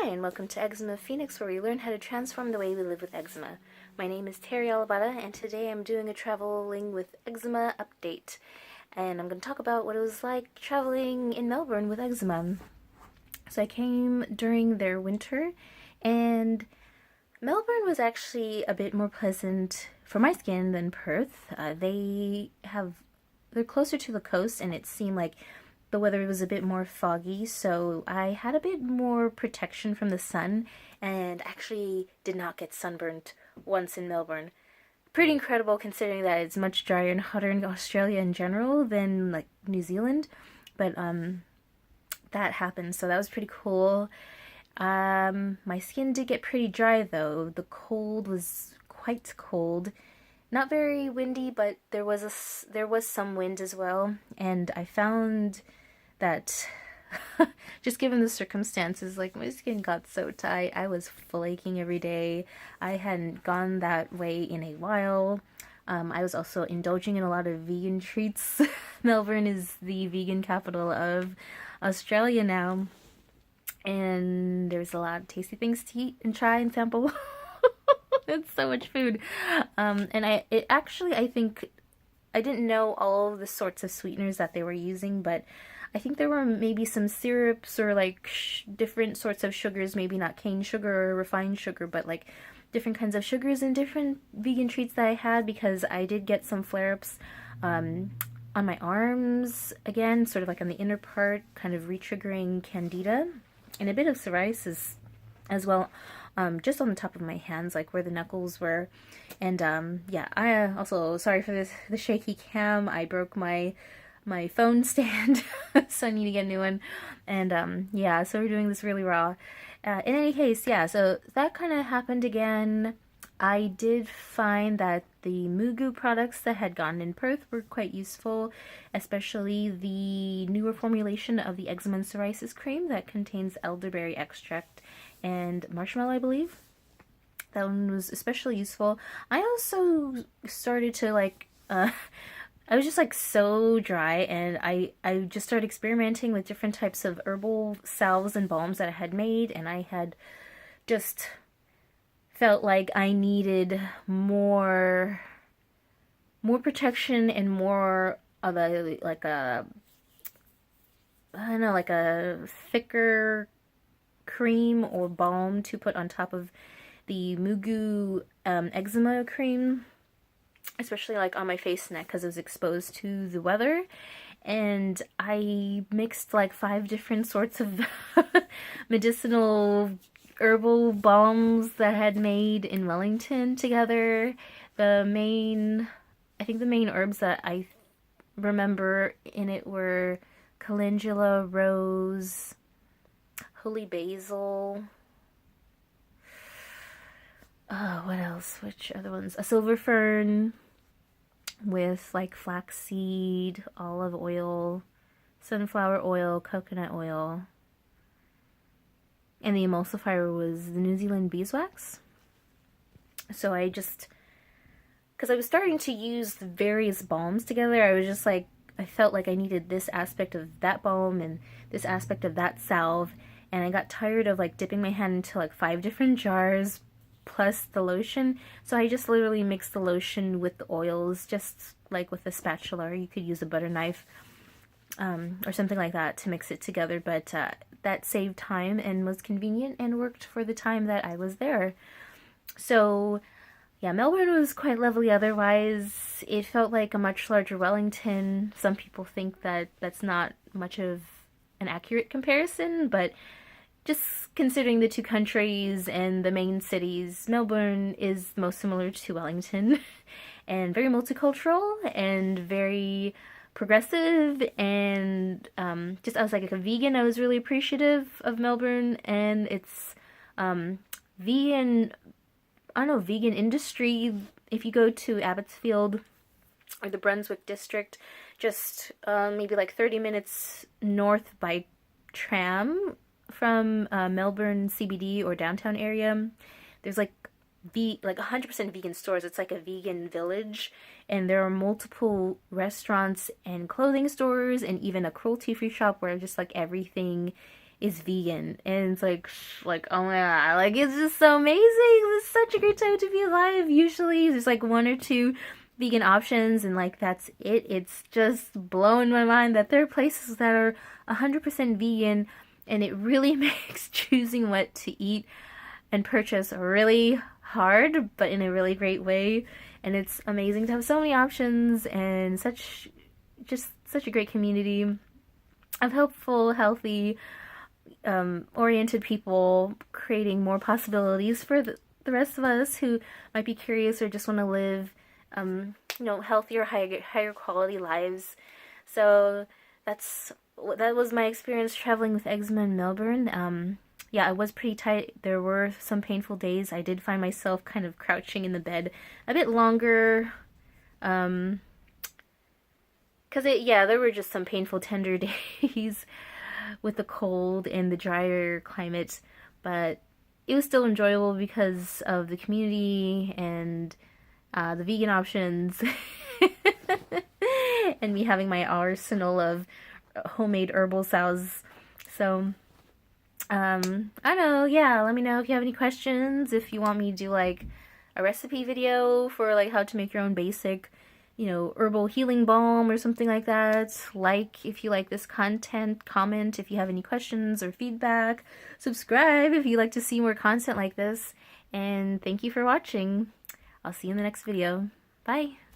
Hi, and welcome to Eczema Phoenix, where we learn how to transform the way we live with eczema. My name is TeresaAlabata, and today I'm doing a traveling with eczema update. And I'm going to talk about what it was like traveling in Melbourne with eczema. So I came during their winter, and Melbourne was actually a bit more pleasant for my skin than Perth. They're closer to the coast, and it seemed like the weather was a bit more foggy, so I had a bit more protection from the sun and actually did not get sunburnt once in Melbourne. Pretty incredible considering that it's much drier and hotter in Australia in general than like New Zealand, but that happened, so that was pretty cool. My skin did get pretty dry though. The cold was quite cold. Not very windy, but there was some wind as well, and I found that just given the circumstances, like my skin got so tight, I was flaking every day. I hadn't gone that way in a while. I was also indulging in a lot of vegan treats. Melbourne is the vegan capital of Australia now, and there's a lot of tasty things to eat and try and sample. It's so much food. I think I didn't know all of the sorts of sweeteners that they were using, but I think there were maybe some syrups or like different sorts of sugars, maybe not cane sugar or refined sugar, but like different kinds of sugars and different vegan treats that I had, because I did get some flare-ups on my arms, again, sort of like on the inner part, kind of re-triggering candida, and a bit of psoriasis as well, just on the top of my hands, like where the knuckles were. And yeah, I also, sorry for the shaky cam. I broke my phone stand, so I need to get a new one. And yeah, so we're doing this really raw. In any case, yeah, so that kind of happened again. I did find that the Mugu products that had gone in Perth were quite useful, especially the newer formulation of the eczema and psoriasis cream that contains elderberry extract and marshmallow, I believe. That one was especially useful. I also started to I was just like so dry, and I just started experimenting with different types of herbal salves and balms that I had made, and I had just felt like I needed more protection and more of a I don't know, like a thicker cream or balm to put on top of the Mugu eczema cream, especially like on my face and neck because it was exposed to the weather. And I mixed like 5 different sorts of medicinal herbal balms that I had made in Wellington together. I think the main herbs that I remember in it were calendula, rose, holy basil. What else? Which other ones? A silver fern with like flaxseed, olive oil, sunflower oil, coconut oil. And the emulsifier was the New Zealand beeswax. So because I was starting to use the various balms together, I was just like, I felt like I needed this aspect of that balm and this aspect of that salve. And I got tired of like dipping my hand into like 5 different jars plus the lotion. So I just literally mixed the lotion with the oils, just like with a spatula, or you could use a butter knife or something like that to mix it together. But that saved time and was convenient and worked for the time that I was there. So yeah, Melbourne was quite lovely otherwise. It felt like a much larger Wellington. Some people think that that's not much of an accurate comparison, but just considering the two countries and the main cities, Melbourne is most similar to Wellington and very multicultural and very progressive. And just as like a vegan, I was really appreciative of Melbourne and its vegan, I don't know, vegan industry. If you go to Abbotsfield or the Brunswick district, just maybe like 30 minutes north by tram from Melbourne CBD or downtown area, there's like 100% vegan stores. It's like a vegan village, and there are multiple restaurants and clothing stores and even a cruelty-free shop where just like everything is vegan, and it's like oh my god, like it's just so amazing. It's such a great time to be alive. Usually there's like one or two vegan options, and like that's it. It's just blowing my mind that there are places that are 100% vegan, and it really makes choosing what to eat and purchase really hard, but in a really great way. And it's amazing to have so many options and such a great community of helpful, healthy, oriented people, creating more possibilities for the rest of us who might be curious or just want to live, healthier, higher quality lives. So that was my experience traveling with eczema in Melbourne. Yeah, I was pretty tight. There were some painful days. I did find myself kind of crouching in the bed a bit longer. There were just some painful, tender days with the cold and the drier climate, but it was still enjoyable because of the community and the vegan options and me having my arsenal of homemade herbal salves. So, I don't know, yeah, let me know if you have any questions, if you want me to do like a recipe video for like how to make your own basic, herbal healing balm or something like that. Like if you like this content, comment if you have any questions or feedback, subscribe if you'd like to see more content like this, and thank you for watching. I'll see you in the next video. Bye!